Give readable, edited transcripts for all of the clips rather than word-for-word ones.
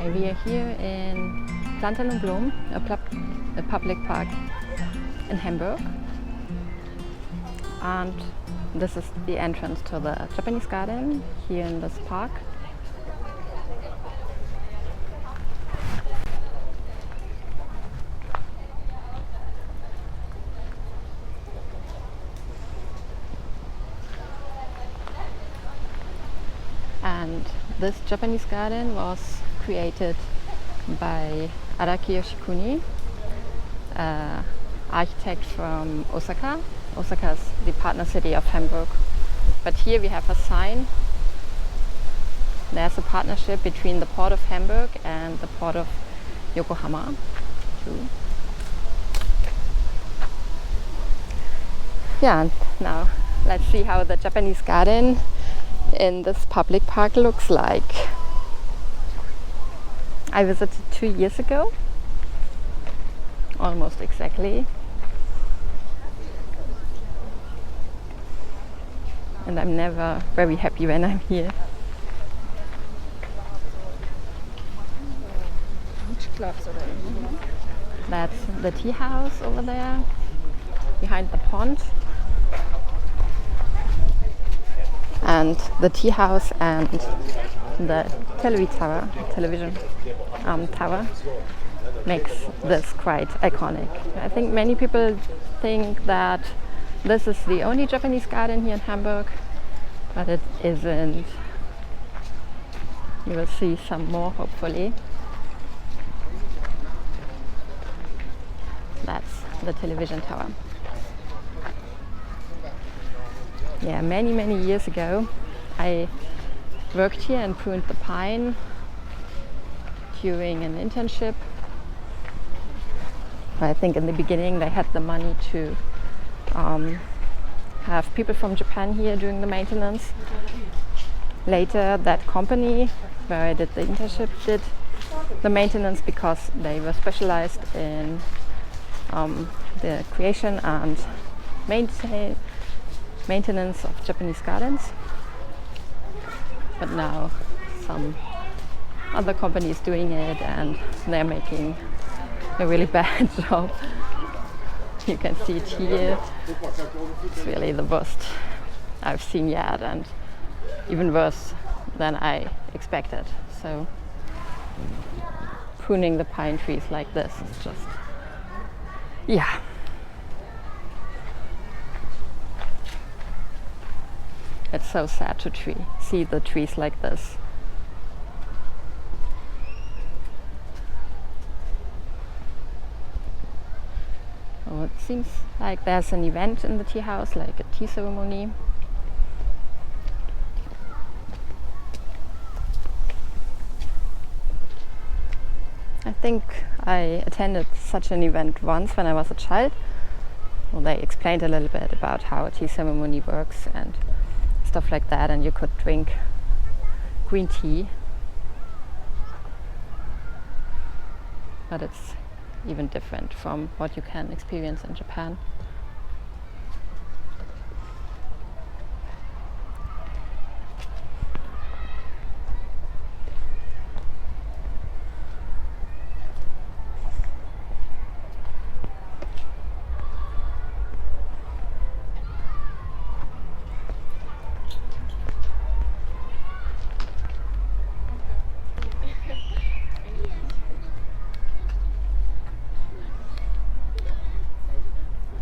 Okay, we are here in Planten and Blomen, a public park in Hamburg. And this is the entrance to the Japanese garden here in this park. And this Japanese garden was created by Araki Yoshikuni, architect from Osaka. Osaka is the partner city of Hamburg. But here we have a sign. There's a partnership between the port of Hamburg and the port of Yokohama too. Yeah, and now let's see how the Japanese garden in this public park looks like. I visited 2 years ago, almost exactly. And I'm never very happy when I'm here. That's the tea house over there, behind the pond. And the tea house and the television tower makes this quite iconic. I think many people think that this is the only Japanese garden here in Hamburg, but it isn't. You will see some more, hopefully. That's the television tower. Yeah, many years ago I worked here and pruned the pine during an internship. I think in the beginning they had the money to have people from Japan here doing the maintenance. Later that company where I did the internship did the maintenance because they were specialized in the creation and maintenance of Japanese gardens. But now some other companies doing it and they're making a really bad job. You can see it here. It's really the worst I've seen yet, and even worse than I expected. So pruning the pine trees like this is just, yeah. It's so sad to see the trees like this. Oh, it seems like there's an event in the tea house, like a tea ceremony. I think I attended such an event once when I was a child. Well, they explained a little bit about how a tea ceremony works and stuff like that, and you could drink green tea. But it's even different from what you can experience in Japan.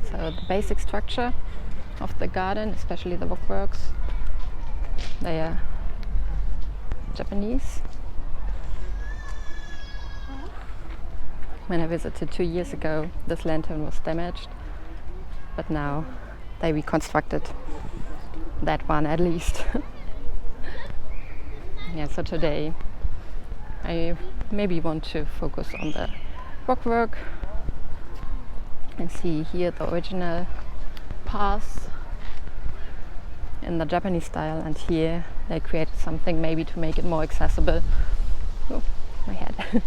So the basic structure of the garden, especially the walkworks, they are Japanese. When I visited 2 years ago, this lantern was damaged, but now they reconstructed that one at least. Yeah, so today I maybe want to focus on the walkwork and see here the original paths in the Japanese style, and here they created something maybe to make it more accessible. Oh, my head.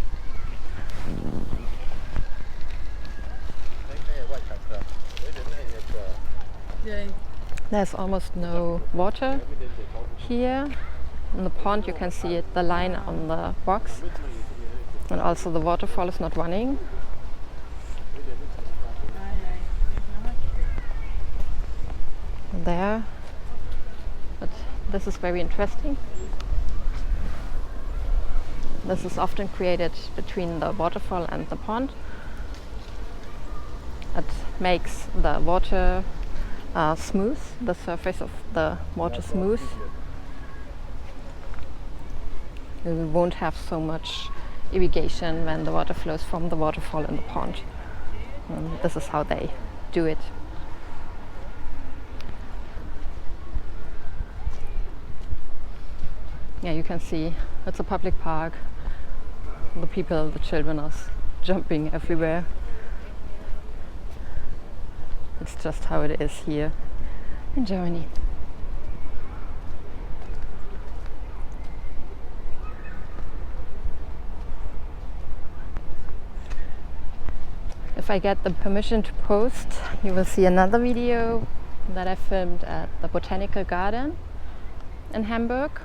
There's almost no water here. In the pond you can see it, the line on the rocks. And also the waterfall is not running. There. But this is very interesting. This is often created between the waterfall and the pond. It makes the water smooth, the surface of the water smooth. We won't have so much irrigation when the water flows from the waterfall in the pond. This is how they do it. Yeah, you can see it's a public park. The people, the children are jumping everywhere. It's just how it is here in Germany. If I get the permission to post, you will see another video that I filmed at the Botanical Garden in Hamburg.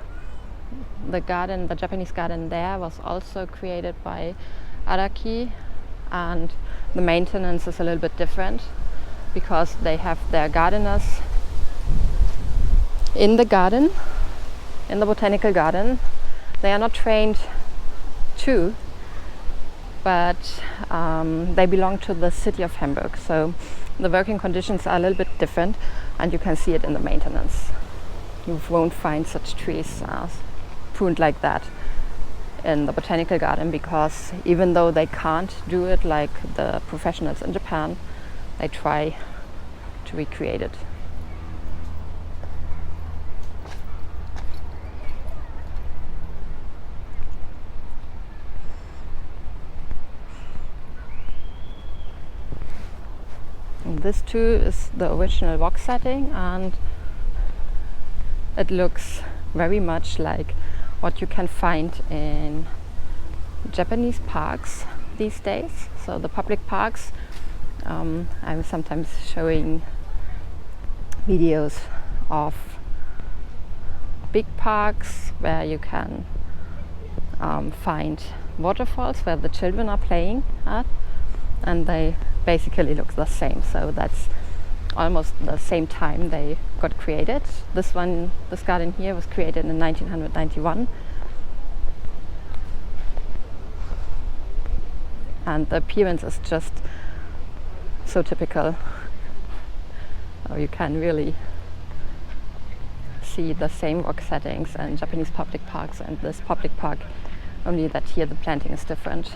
The garden, the Japanese garden there, was also created by Araki, and the maintenance is a little bit different because they have their gardeners in the garden, in the botanical garden. They are not trained too, but they belong to the city of Hamburg, so the working conditions are a little bit different, and you can see it in the maintenance. You won't find such trees pruned like that in the botanical garden, because even though they can't do it like the professionals in Japan, they try to recreate it. And this too is the original rock setting, and it looks very much like what you can find in Japanese parks these days. So the public parks, I'm sometimes showing videos of big parks where you can find waterfalls where the children are playing at, and they basically look the same. So that's almost the same time they got created. This garden here was created in 1991, and the appearance is just so typical. You can really see the same rock settings in Japanese public parks and this public park, only that here the planting is different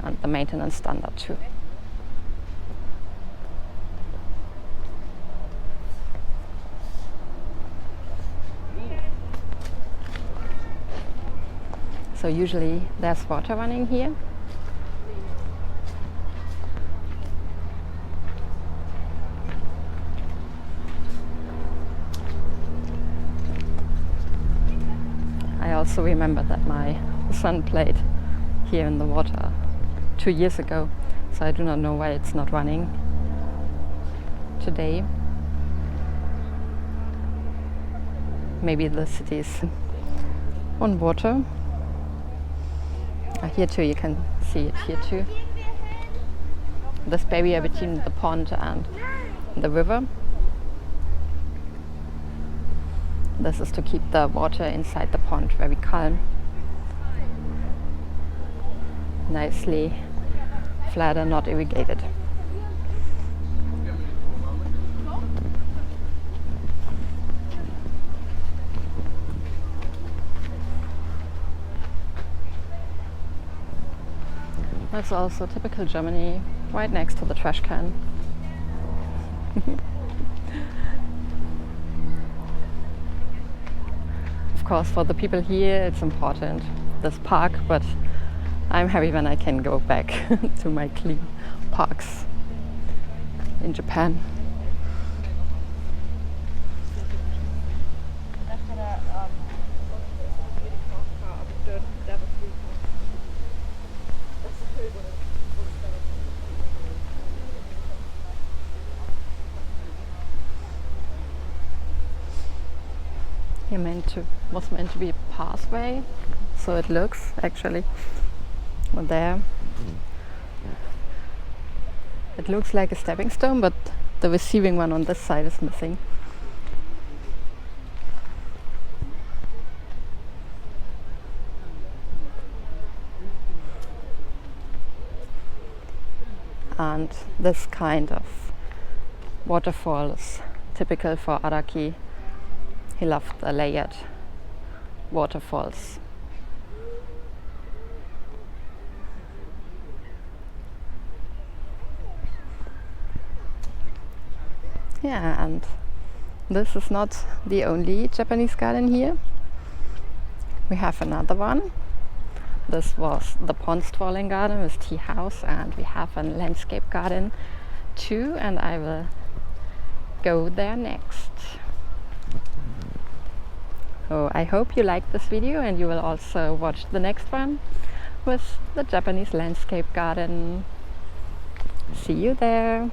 and the maintenance standard too. So usually there's water running here. I also remember that my son played here in the water 2 years ago, so I do not know why it's not running today. Maybe the city is on water. Here too, you can see it here too. This barrier between the pond and the river. This is to keep the water inside the pond very calm. Nicely flat and not irrigated. That's also typical Germany, right next to the trash can. Of course, for the people here it's important, this park, but I'm happy when I can go back to my clean parks in Japan. Was meant to be a pathway, so it looks actually. there. It looks like a stepping stone, but the receiving one on this side is missing. And this kind of waterfall is typical for Araki. He loved the layered waterfalls. Yeah, and this is not the only Japanese garden here. We have another one. This was the pond strolling garden with tea house, and we have a landscape garden too, and I will go there next. So I hope you liked this video and you will also watch the next one with the Japanese landscape garden. See you there!